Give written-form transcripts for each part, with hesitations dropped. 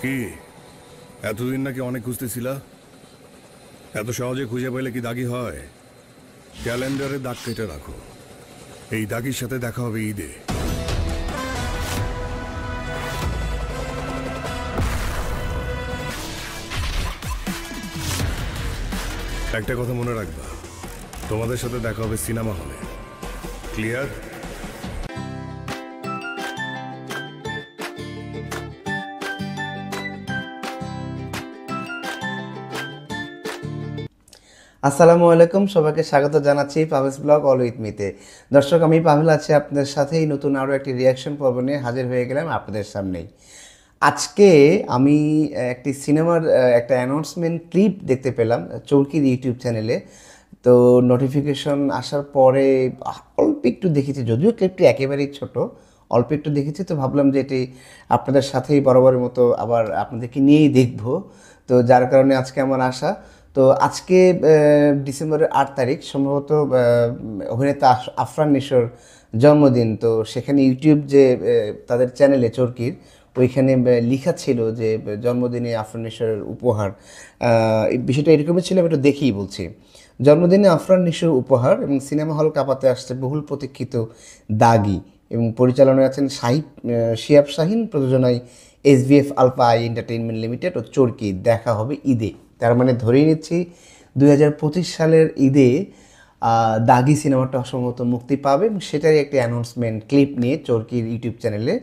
কি এতদিন নাকি অনেক খুঁজতেছিলা? এত সহজে খুঁজে পেলে কি দাগি হয়? ক্যালেন্ডারে দাগ কেটে রাখো। এই দাগির সাথে দেখা হবে ঈদে। একটা কথা মনে রাখবা, তোমাদের সাথে দেখা হবে সিনেমা হলে। ক্লিয়ার? আসসালামু আলাইকুম, সবাইকে স্বাগত জানাচ্ছি পাভেলস ব্লগ অল উইথ মিতে। দর্শক, আমি পাভেল আছি আপনাদের সাথেই নতুন আরও একটি রিয়াকশন পর্ব নিয়ে হাজির হয়ে গেলাম আপনাদের সামনেই। আজকে আমি একটি সিনেমার একটা অ্যানাউন্সমেন্ট ক্লিপ দেখতে পেলাম চৌকির ইউটিউব চ্যানেলে। তো নোটিফিকেশন আসার পরে অল্প একটু দেখেছি, যদিও ক্লিপটি একেবারেই ছোট, অল্প একটু দেখেছি। তো ভাবলাম যে এটি আপনাদের সাথেই বরাবরের মতো আবার আপনাদেরকে নিয়েই দেখব। তো যার কারণে আজকে আমার আসা। তো আজকে ডিসেম্বরের 8 তারিখ, সম্ভবত অভিনেতা আফরান নিশোর জন্মদিন। তো সেখানে ইউটিউব যে তাদের চ্যানেলে চরকির, ওইখানে লেখা ছিল যে জন্মদিনে আফরান নিশোর উপহার। এই বিষয়টা এরকমই ছিল, আমি একটু দেখেই বলছি। জন্মদিনে আফরান নিশোর উপহার এবং সিনেমা হল কাঁপাতে আসছে বহুল প্রতীক্ষিত দাগি, এবং পরিচালনায় আছেন শিহাব শাহীন, প্রযোজনায় SVF Alpha I Entertainment Limited ও চরকি। দেখা হবে ঈদে। তার মানে ধরেই নিচ্ছি 2025 সালের ঈদে দাগি সিনেমাটা সম্ভবত মুক্তি পাবে, এবং সেটারই একটি অ্যানাউন্সমেন্ট ক্লিপ নিয়ে চরকির ইউটিউব চ্যানেলে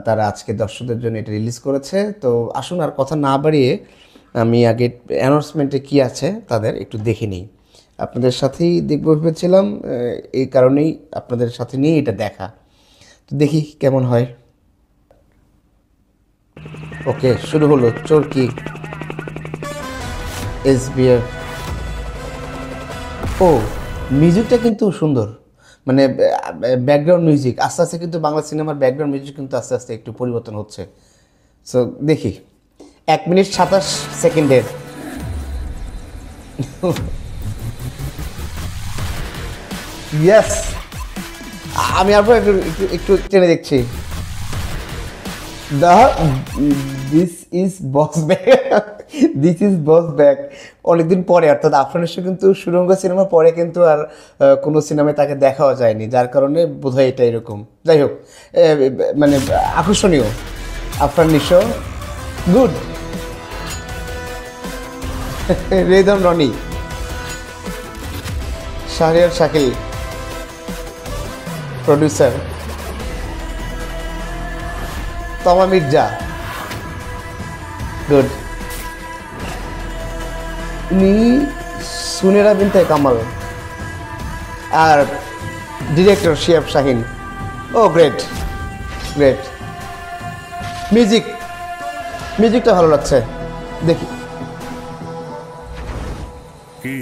তারা আজকে দর্শকদের জন্য এটা রিলিজ করেছে। তো আসুন আর কথা না বাড়িয়ে আমি আগে অ্যানাউন্সমেন্টে কী আছে তাদের একটু দেখে নিই। আপনাদের সাথেই দেখবো ভেবেছিলাম, এই কারণেই আপনাদের সাথে নিয়ে এটা দেখা। তো দেখি কেমন হয়। ওকে, শুরু হলো চরকি SBF। ও, মিউজিকটা কিন্তু সুন্দর, মানে ব্যাকগ্রাউন্ড মিউজিক আস্তে আস্তে কিন্তু বাংলা সিনেমার ব্যাকগ্রাউন্ড মিউজিক কিন্তু আস্তে আস্তে একটু পরিবর্তন হচ্ছে। সো দেখি 1 মিনিট 27 সেকেন্ডের। ইয়েস, আমি আবার একটু একটু একটু টেনে দেখছি। The this is boss back, this is boss back. অনেকদিন পরে, অর্থাৎ আফরান নিশো কিন্তু সুরঙ্গ সিনেমার পরে কিন্তু আর কোনো সিনেমায় তাকে দেখাও যায়নি, যার কারণে বোধহয় এটা এরকম। যাই হোক, মানে আকর্ষণীয়। আফরান নিশো গুড। রেদম রনি, শাহরিয়ার শাকিল প্রডিউসার, তমা মির্জা গুড। উনি সুনেরা বিনতে কামাল, আর ডিরেক্টর শিহাব শাহীন। ও গ্রেট গ্রেট। মিউজিকটা ভালো লাগছে, দেখি। কি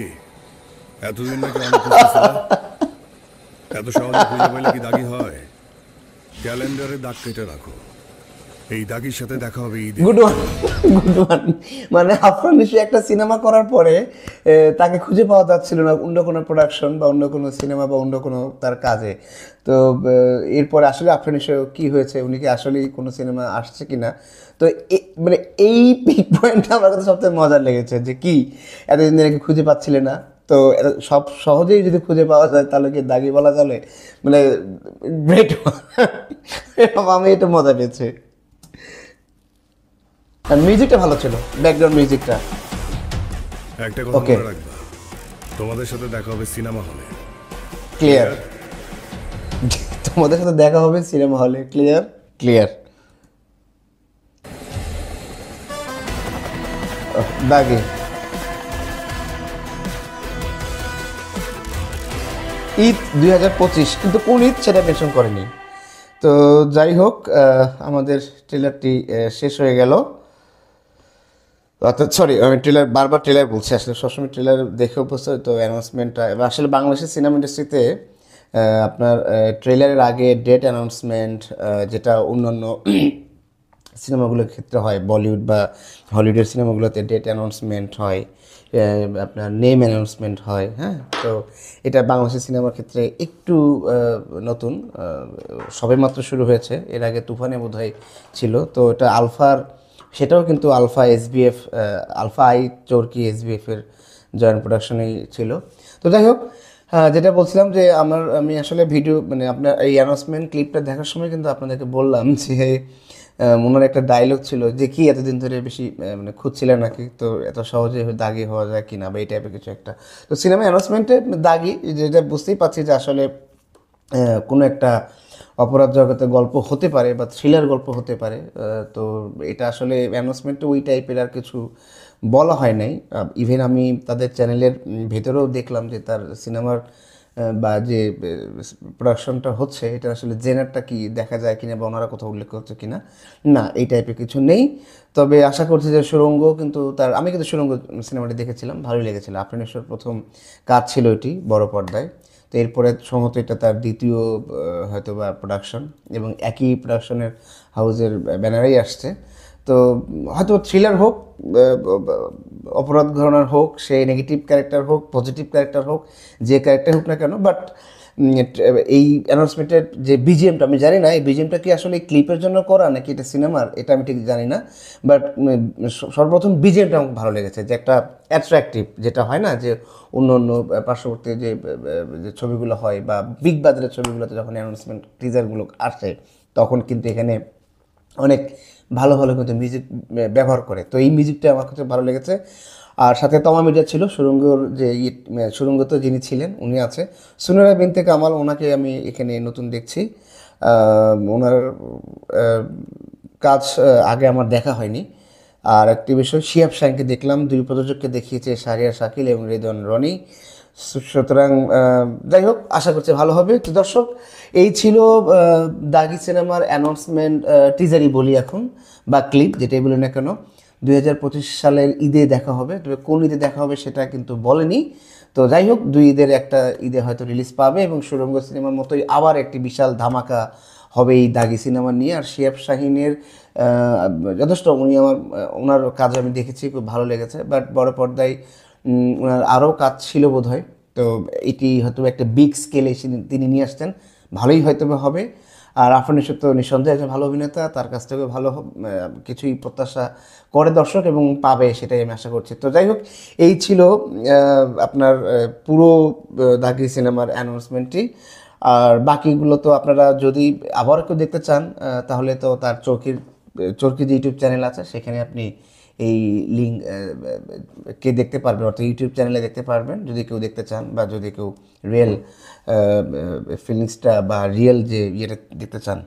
এতদিন নাকি অনেক খুঁজতেছিলা? এত সহজে খুঁজে পেলে কি দাগি হয়? ক্যালেন্ডারে দাগ কেটে রাখো। এই দাগির সাথে দেখা হবে ঈদে। Good one, good one. মানে আফরান নিশো একটা সিনেমা করার পরে তাকে খুঁজে পাওয়া যাচ্ছিল না অন্য কোনো প্রোডাকশন বা অন্য কোনো সিনেমা বা অন্য কোনো তার কাজে। তো এরপরে আসলে আফরান নিশো কী হয়েছে, উনি কি আসলেই কোনো সিনেমা আসছে কি না। তো মানে এই পিক পয়েন্টটা আমার কাছে সবথেকে মজার লেগেছে, যে কি এতদিন ধরে খুঁজে পাচ্ছিলে না। তো সব সহজেই যদি খুঁজে পাওয়া যায় তাহলে কি দাগি বলা চলে? মানে গ্রেট। আমি এটা মজা পেয়েছি। আর মিউজিকটা ভালো ছিল, ব্যাকগ্রাউন্ড মিউজিকটা। একটা কথা ওকে, মনে রাখবা, তোমাদের সাথে দেখা হবে সিনেমা হলে। ক্লিয়ার। তোমাদের সাথে দেখা হবে সিনেমা হলে, ক্লিয়ার ক্লিয়ার। দাগি ঈদ 2025, কিন্তু কোন ঈদ সেটা মেনশন করেনি। তো যাই হোক, আমাদের ট্রেলারটি শেষ হয়ে গেল। অর্থাৎ সরি, আমি ট্রেলার বারবার ট্রেলার বলছি, আসলে সবসময় ট্রেলার দেখে অভ্যস্ত। তো অ্যানাউন্সমেন্টটা এবার আসলে বাংলাদেশের সিনেমা ইন্ডাস্ট্রিতে আপনার ট্রেলারের আগে ডেট অ্যানাউন্সমেন্ট, যেটা অন্যান্য সিনেমাগুলোর ক্ষেত্রে হয়, বলিউড বা হলিউডের সিনেমাগুলোতে ডেট অ্যানাউন্সমেন্ট হয়, আপনার নেম অ্যানাউন্সমেন্ট হয়। হ্যাঁ, তো এটা বাংলাদেশের সিনেমার ক্ষেত্রে একটু নতুন, সবেমাত্র শুরু হয়েছে। এর আগে তুফানে বোধহয় ছিল। তো এটা আলফার সেটাও কিন্তু Alpha SBF, Alpha I Chorki SBF এর জয়েন্ট প্রোডাকশনেই ছিল। তো যাই হোক, যেটা বলছিলাম যে আমি আসলে ভিডিও মানে আপনার এই অ্যানাউন্সমেন্ট ক্লিপটা দেখার সময় কিন্তু আপনাদেরকে বললাম যে ওনার একটা ডায়লগ ছিল যে কি এতদিন ধরে বেশি মানে খুঁজছিলেন নাকি, তো এত সহজে দাগি হওয়া যায় কিনা বা এই টাইপের কিছু একটা। তো সিনেমা অ্যানাউন্সমেন্টে দাগি, যেটা বুঝতেই পারছি যে আসলে কোনো একটা অপরাধ জগতের গল্প হতে পারে বা থ্রিলার গল্প হতে পারে। তো এটা আসলে অ্যানাউন্সমেন্টে ওই টাইপের আর কিছু বলা হয় নাই। ইভেন আমি তাদের চ্যানেলের ভেতরেও দেখলাম যে তার সিনেমার বা যে প্রোডাকশনটা হচ্ছে এটা আসলে জেনারটা কি দেখা যায় কিনা বা ওনারা কোথাও উল্লেখ করছে কিনা, না এই টাইপের কিছু নেই। তবে আশা করছি যে সুড়ঙ্গ কিন্তু আমি কিন্তু সুড়ঙ্গ সিনেমাটি দেখেছিলাম, ভালোই লেগেছিল। আফরিনেশ্বর প্রথম কাজ ছিল এটি বড় পর্দায়। তো এরপরে সম্ভবত এটা তার দ্বিতীয় হয়তো বা প্রোডাকশন, এবং একই প্রোডাকশনের হাউসের ব্যানারেই আসছে। তো হয়তো থ্রিলার হোক, অপরাধ ঘরানার হোক, সে নেগেটিভ ক্যারেক্টার হোক, পজিটিভ ক্যারেক্টার হোক, যে ক্যারেক্টার হোক না কেন, বাট এই অ্যানাউন্সমেন্টের যে বিজিএমটা আমি জানি না এই বিজিএমটা কি আসলে ক্লিপের জন্য করা নাকি এটা সিনেমার, এটা আমি ঠিক জানি না। বাট সর্বপ্রথম বিজিএমটা আমাকে ভালো লেগেছে, যে একটা অ্যাট্রাকটিভ, যেটা হয় না যে অন্য অন্য পার্শ্ববর্তী যে ছবিগুলো হয় বা বিগ বাজারের ছবিগুলোতে যখন অ্যানাউন্সমেন্ট টিজারগুলো আসে তখন কিন্তু এখানে অনেক ভালো ভালো কিন্তু মিউজিক ব্যবহার করে। তো এই মিউজিকটা আমার কাছে ভালো লেগেছে। আর সাথে তমা মির্জা ছিল, সুরঙ্গর যে সুরঙ্গতে যিনি ছিলেন উনি আছে। সুনেরা বিনতে কামাল, ওনাকে আমি এখানে নতুন দেখছি। ওনার কাজ আগে আমার দেখা হয়নি। আর একটি বিষয়, শিহাব শাহিনকে দেখলাম, দুই প্রযোজককে দেখিয়েছে শাহরিয়ার শাকিল এবং রেদওয়ান রনি। সুতরাং যাই হোক, আশা করছি ভালো হবে। তো দর্শক, এই ছিল দাগি সিনেমার অ্যানাউন্সমেন্ট টিজারই বলি এখন, বা ক্লিপ যেটাই বলি না কেন। 2025 সালের ঈদে দেখা হবে, তবে কোন ঈদে দেখা হবে সেটা কিন্তু বলেনি। তো যাই হোক, দুই ঈদের একটা ঈদে হয়তো রিলিজ পাবে, এবং সুরঙ্গ সিনেমার মতোই আবার একটি বিশাল ধামাকা হবে এই দাগি সিনেমা নিয়ে। আর শিহাব শাহিনের যথেষ্ট, ওনার কাজ আমি দেখেছি, খুব ভালো লেগেছে। বাট বড় পর্দায় ওনার আরও কাজ ছিল বোধহয়। তো এটি হয়তো একটা বিগ স্কেলে তিনি নিয়ে আসতেন, ভালোই হয়তো হবে। আর আফরিনেশ্বর তো নিঃসন্দেহে একজন ভালো অভিনেতা, তার কাছ থেকে ভালো কিছুই প্রত্যাশা করে দর্শক এবং পাবে, সেটাই আমি আশা করছি। তো যাই হোক, এই ছিল আপনার পুরো দাগি সিনেমার অ্যানাউন্সমেন্টটি। আর বাকিগুলো তো আপনারা যদি আবার কেউ দেখতে চান তাহলে তো তার চরকি যে ইউটিউব চ্যানেল আছে সেখানে আপনি এই লিঙ্ক কে দেখতে পারবেন, অর্থাৎ ইউটিউব চ্যানেলে দেখতে পারবেন যদি কেউ দেখতে চান, বা যদি কেউ রিয়েল ফিলিংসটা বা রিয়েল যে ইয়েটা দেখতে চান,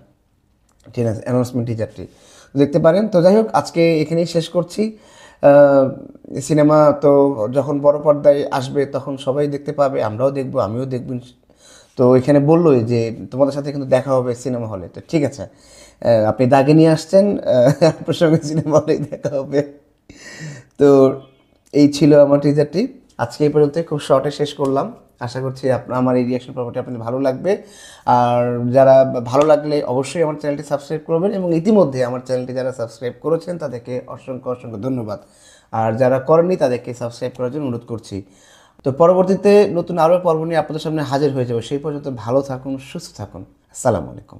ঠিক আছে, অ্যানাউন্সমেন্ট টিজারটি দেখতে পারেন। তো যাই হোক, আজকে এখানেই শেষ করছি। সিনেমা তো যখন বড় পর্দায় আসবে তখন সবাই দেখতে পাবে, আমরাও দেখবো, আমিও দেখব। তো এখানে বললোই যে তোমাদের সাথে কিন্তু দেখা হবে সিনেমা হলে। তো ঠিক আছে, আপনি দাগে নিয়ে আসছেন, আপনার সঙ্গে সিনেমা হলেই দেখা হবে। তো এই ছিল আমার টিজারটি, আজকে এই পর্যন্ত খুব শর্টে শেষ করলাম। আশা করছি আমার এই রিয়াকশন পর্বটি আপনাদের ভালো লাগবে। আর যারা ভালো লাগলে অবশ্যই আমার চ্যানেলটি সাবস্ক্রাইব করবেন, এবং ইতিমধ্যে আমার চ্যানেলটি যারা সাবস্ক্রাইব করেছেন তাদেরকে অসংখ্য অসংখ্য ধন্যবাদ। আর যারা করেননি তাদেরকে সাবস্ক্রাইব করার জন্য অনুরোধ করছি। তো পরবর্তীতে নতুন আরও পর্ব নিয়ে আপনাদের সামনে হাজির হয়ে যাবো। সেই পর্যন্ত ভালো থাকুন, সুস্থ থাকুন। আসসালামু আলাইকুম।